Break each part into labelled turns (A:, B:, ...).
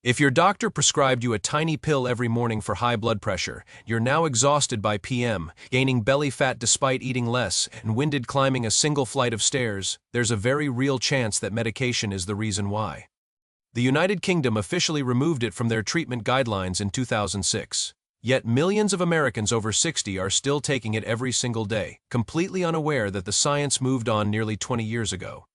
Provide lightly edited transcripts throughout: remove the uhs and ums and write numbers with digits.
A: If your doctor prescribed you a tiny pill every morning for high blood pressure, you're now exhausted by PM, gaining belly fat despite eating less, and winded climbing a single flight of stairs, there's a very real chance that medication is the reason why. The United Kingdom officially removed it from their treatment guidelines in 2006. Yet millions of Americans over 60 are still taking it every single day, completely unaware that the science moved on nearly 20 years ago.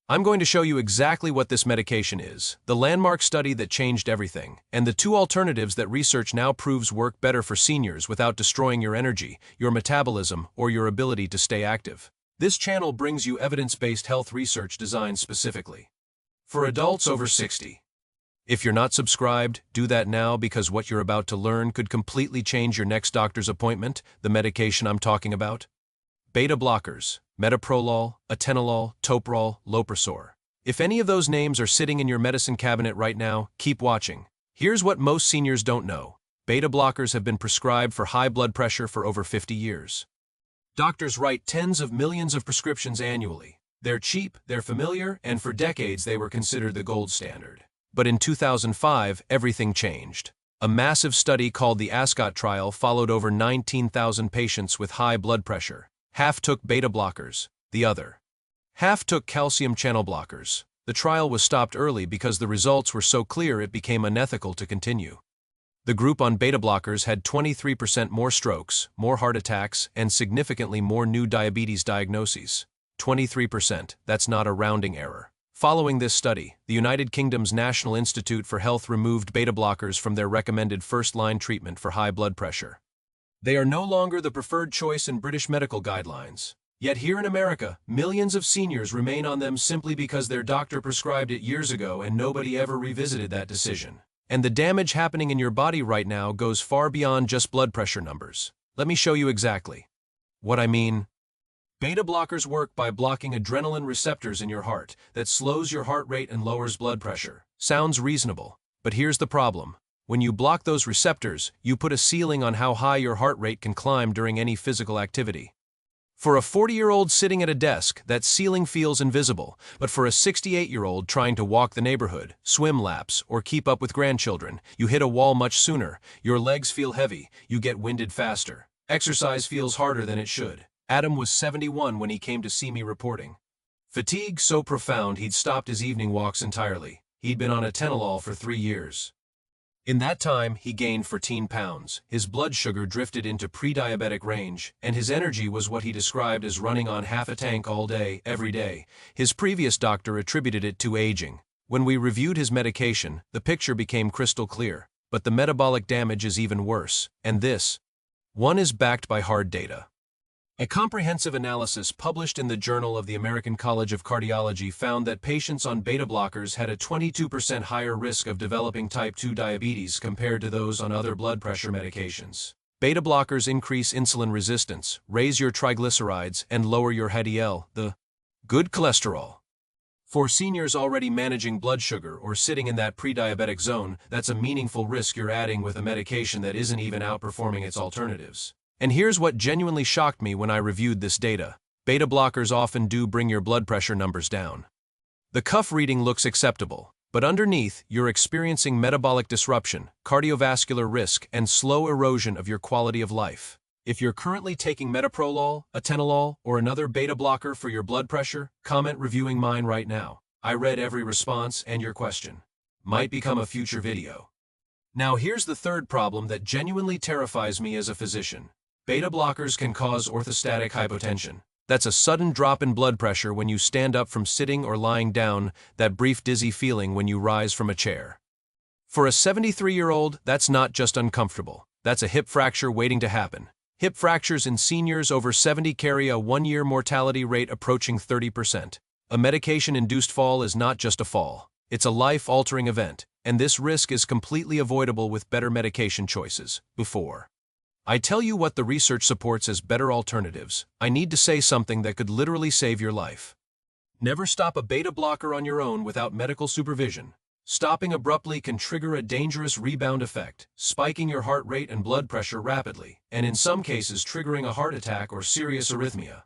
A: I'm going to show you exactly what this medication is, the landmark study that changed everything, and the two alternatives that research now proves work better for seniors without destroying your energy, your metabolism, or your ability to stay active. This channel brings you evidence-based health research designed specifically for adults over 60. If you're not subscribed, do that now because what you're about to learn could completely change your next doctor's appointment, the medication I'm talking about. Beta blockers, Metoprolol, Atenolol, Toprol, Lopressor. If any of those names are sitting in your medicine cabinet right now, keep watching. Here's what most seniors don't know. Beta blockers have been prescribed for high blood pressure for over 50 years. Doctors write tens of millions of prescriptions annually. They're cheap, they're familiar, and for decades they were considered the gold standard. But in 2005, everything changed. A massive study called the ASCOT Trial followed over 19,000 patients with high blood pressure. Half took beta blockers, the other half took calcium channel blockers. The trial was stopped early because the results were so clear it became unethical to continue. The group on beta blockers had 23% more strokes, more heart attacks, and significantly more new diabetes diagnoses. 23%, that's not a rounding error. Following this study, the United Kingdom's National Institute for Health removed beta blockers from their recommended first-line treatment for high blood pressure. They are no longer the preferred choice in British medical guidelines. Yet here in America, millions of seniors remain on them simply because their doctor prescribed it years ago and nobody ever revisited that decision. And the damage happening in your body right now goes far beyond just blood pressure numbers. Let me show you exactly what I mean. Beta blockers work by blocking adrenaline receptors in your heart that slows your heart rate and lowers blood pressure. Sounds reasonable, but here's the problem. When you block those receptors, you put a ceiling on how high your heart rate can climb during any physical activity. For a 40-year-old sitting at a desk, that ceiling feels invisible, but for a 68-year-old trying to walk the neighborhood, swim laps, or keep up with grandchildren, you hit a wall much sooner, your legs feel heavy, you get winded faster. Exercise feels harder than it should. Adam was 71 when he came to see me reporting. Fatigue so profound he'd stopped his evening walks entirely. He'd been on Atenolol for 3 years. In that time, he gained 14 pounds, his blood sugar drifted into pre-diabetic range, and his energy was what he described as running on half a tank all day, every day. His previous doctor attributed it to aging. When we reviewed his medication, the picture became crystal clear. But the metabolic damage is even worse, and this one is backed by hard data. A comprehensive analysis published in the Journal of the American College of Cardiology found that patients on beta blockers had a 22% higher risk of developing type 2 diabetes compared to those on other blood pressure medications. Beta blockers increase insulin resistance, raise your triglycerides, and lower your HDL, the good cholesterol. For seniors already managing blood sugar or sitting in that pre-diabetic zone, that's a meaningful risk you're adding with a medication that isn't even outperforming its alternatives. And here's what genuinely shocked me when I reviewed this data. Beta blockers often do bring your blood pressure numbers down. The cuff reading looks acceptable, but underneath, you're experiencing metabolic disruption, cardiovascular risk, and slow erosion of your quality of life. If you're currently taking Metoprolol, Atenolol, or another beta blocker for your blood pressure, comment reviewing mine right now. I read every response and your question. Might become a future video. Now here's the third problem that genuinely terrifies me as a physician. Beta blockers can cause orthostatic hypotension. That's a sudden drop in blood pressure when you stand up from sitting or lying down, that brief dizzy feeling when you rise from a chair. For a 73-year-old, that's not just uncomfortable. That's a hip fracture waiting to happen. Hip fractures in seniors over 70 carry a 1-year mortality rate approaching 30%. A medication-induced fall is not just a fall. It's a life-altering event, and this risk is completely avoidable with better medication choices. Before I tell you what the research supports as better alternatives, I need to say something that could literally save your life. Never stop a beta blocker on your own without medical supervision. Stopping abruptly can trigger a dangerous rebound effect, spiking your heart rate and blood pressure rapidly, and in some cases triggering a heart attack or serious arrhythmia.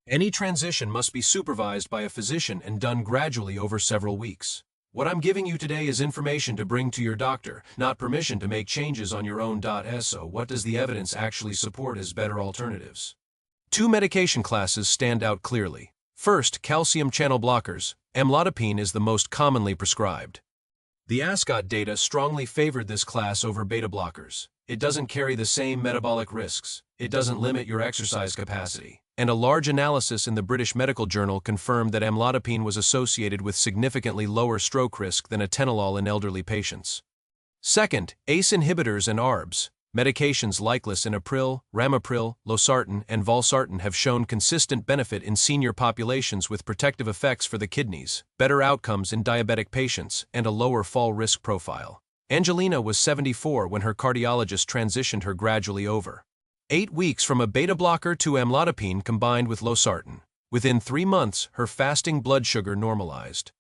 A: Any transition must be supervised by a physician and done gradually over several weeks. What I'm giving you today is information to bring to your doctor, not permission to make changes on your own. So what does the evidence actually support as better alternatives? Two medication classes stand out clearly. First, calcium channel blockers. Amlodipine is the most commonly prescribed. The ASCOT data strongly favored this class over beta blockers. It doesn't carry the same metabolic risks. It doesn't limit your exercise capacity. And a large analysis in the British Medical Journal confirmed that amlodipine was associated with significantly lower stroke risk than atenolol in elderly patients. Second, ACE inhibitors and ARBs. Medications like lisinopril, ramipril, losartan, and valsartan have shown consistent benefit in senior populations with protective effects for the kidneys, better outcomes in diabetic patients, and a lower fall risk profile. Angelina was 74 when her cardiologist transitioned her gradually over 8 weeks from a beta blocker to amlodipine combined with losartan. Within 3 months, her fasting blood sugar normalized.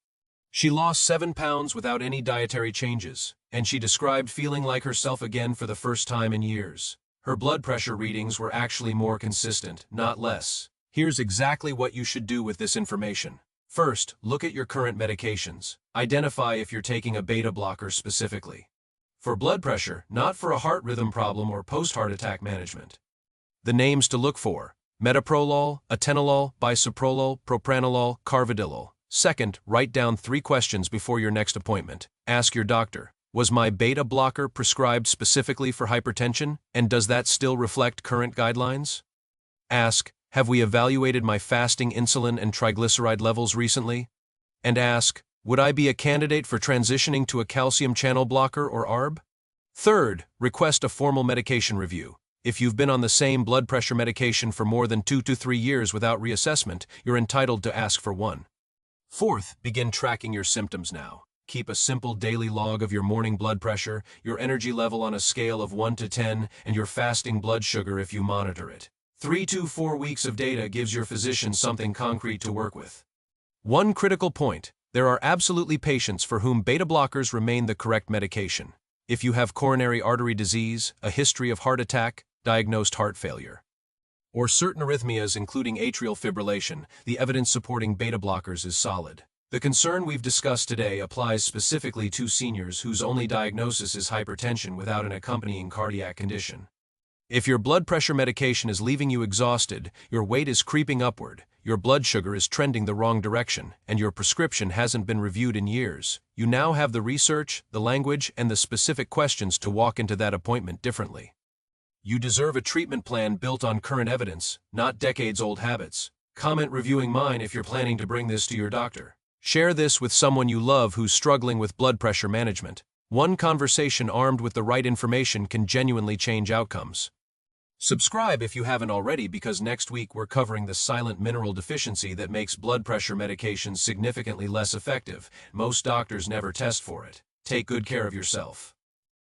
A: She lost 7 pounds without any dietary changes, and she described feeling like herself again for the first time in years. Her blood pressure readings were actually more consistent, not less. Here's exactly what you should do with this information. First, look at your current medications. Identify if you're taking a beta blocker specifically for blood pressure, not for a heart rhythm problem or post-heart attack management. The names to look for: Metoprolol, Atenolol, Bisoprolol, Propranolol, Carvedilol. Second, write down 3 questions before your next appointment. Ask your doctor, was my beta blocker prescribed specifically for hypertension, and does that still reflect current guidelines? Ask, have we evaluated my fasting insulin and triglyceride levels recently? And ask, would I be a candidate for transitioning to a calcium channel blocker or ARB? Third, request a formal medication review. If you've been on the same blood pressure medication for more than 2 to 3 years without reassessment, you're entitled to ask for one. Fourth, begin tracking your symptoms now. Keep a simple daily log of your morning blood pressure, your energy level on a scale of 1 to 10, and your fasting blood sugar if you monitor it. 3 to 4 weeks of data gives your physician something concrete to work with. One critical point: there are absolutely patients for whom beta blockers remain the correct medication. If you have coronary artery disease, a history of heart attack, diagnosed heart failure, or certain arrhythmias including atrial fibrillation, the evidence supporting beta blockers is solid. The concern we've discussed today applies specifically to seniors whose only diagnosis is hypertension without an accompanying cardiac condition. If your blood pressure medication is leaving you exhausted, your weight is creeping upward, your blood sugar is trending the wrong direction, and your prescription hasn't been reviewed in years, you now have the research, the language, and the specific questions to walk into that appointment differently. You deserve a treatment plan built on current evidence, not decades-old habits. Comment reviewing mine if you're planning to bring this to your doctor. Share this with someone you love who's struggling with blood pressure management. One conversation armed with the right information can genuinely change outcomes. Subscribe if you haven't already, because next week we're covering the silent mineral deficiency that makes blood pressure medications significantly less effective. Most doctors never test for it. Take good care of yourself.